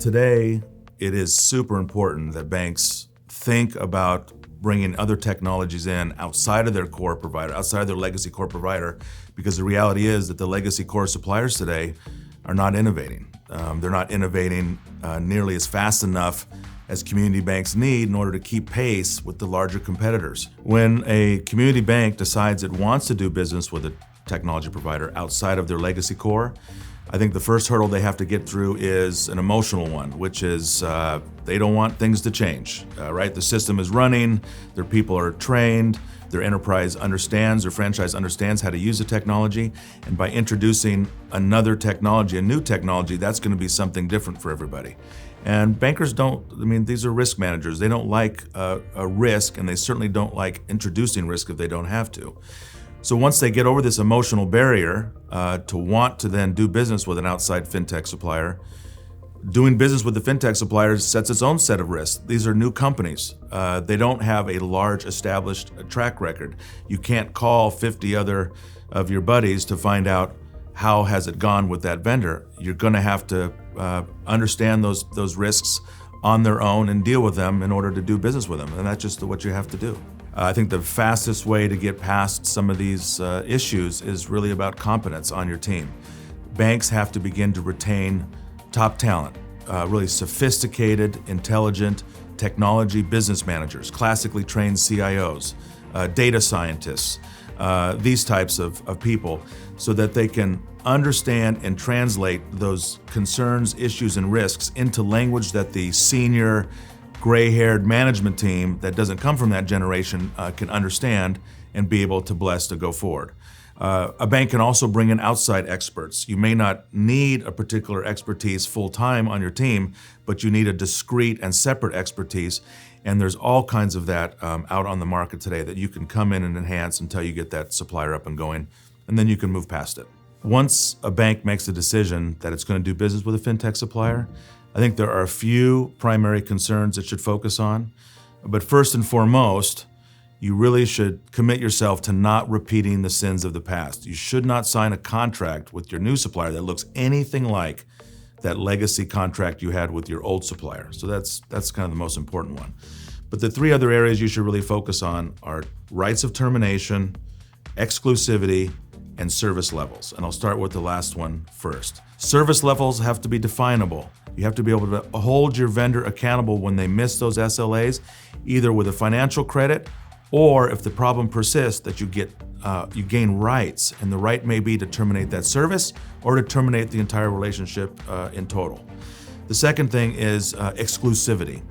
Today, it is super important that banks think about bringing other technologies in outside of their core provider, outside of their legacy core provider, because the reality is that the legacy core suppliers today are not innovating. They're not innovating nearly as fast enough as community banks need in order to keep pace with the larger competitors. When a community bank decides it wants to do business with a technology provider outside of their legacy core, I think the first hurdle they have to get through is an emotional one, which is they don't want things to change, right? The system is running, their people are trained, their enterprise understands, their franchise understands how to use the technology, and by introducing another technology, a new technology, that's going to be something different for everybody. And bankers these are risk managers. They don't like a risk, and they certainly don't like introducing risk if they don't have to. So once they get over this emotional barrier to want to then do business with an outside fintech supplier, doing business with the fintech supplier sets its own set of risks. These are new companies. They don't have a large established track record. You can't call 50 other of your buddies to find out how has it gone with that vendor. You're going to have to understand those risks on their own and deal with them in order to do business with them. And that's just what you have to do. I think the fastest way to get past some of these issues is really about competence on your team. Banks have to begin to retain top talent, really sophisticated, intelligent technology business managers, classically trained CIOs, data scientists, these types of people, so that they can understand and translate those concerns, issues, and risks into language that the senior gray-haired management team that doesn't come from that generation can understand and be able to bless to go forward. A bank can also bring in outside experts. You may not need a particular expertise full-time on your team, but you need a discrete and separate expertise, and there's all kinds of that out on the market today that you can come in and enhance until you get that supplier up and going, and then you can move past it. Once a bank makes a decision that it's going to do business with a fintech supplier, I think there are a few primary concerns it should focus on. But first and foremost, you really should commit yourself to not repeating the sins of the past. You should not sign a contract with your new supplier that looks anything like that legacy contract you had with your old supplier. So that's kind of the most important one. But the three other areas you should really focus on are rights of termination, exclusivity, and service levels. And I'll start with the last one first. Service levels have to be definable. You have to be able to hold your vendor accountable when they miss those SLAs, either with a financial credit or if the problem persists, that you gain rights, and the right may be to terminate that service or to terminate the entire relationship in total. The second thing is exclusivity.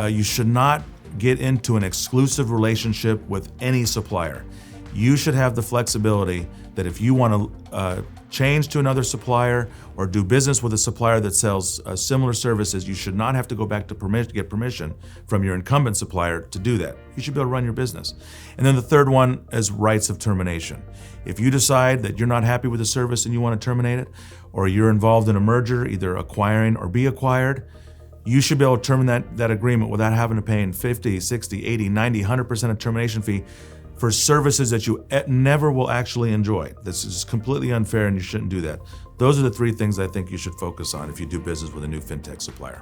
You should not get into an exclusive relationship with any supplier. You should have the flexibility that if you want to change to another supplier or do business with a supplier that sells similar services, you should not have to go back to get permission from your incumbent supplier to do that. You should be able to run your business. And then the third one is rights of termination. If you decide that you're not happy with the service and you want to terminate it, or you're involved in a merger, either acquiring or be acquired, you should be able to terminate that agreement without having to pay 50, 60, 80, 90, 100% of termination fee for services that you never will actually enjoy. This is completely unfair and you shouldn't do that. Those are the three things I think you should focus on if you do business with a new fintech supplier.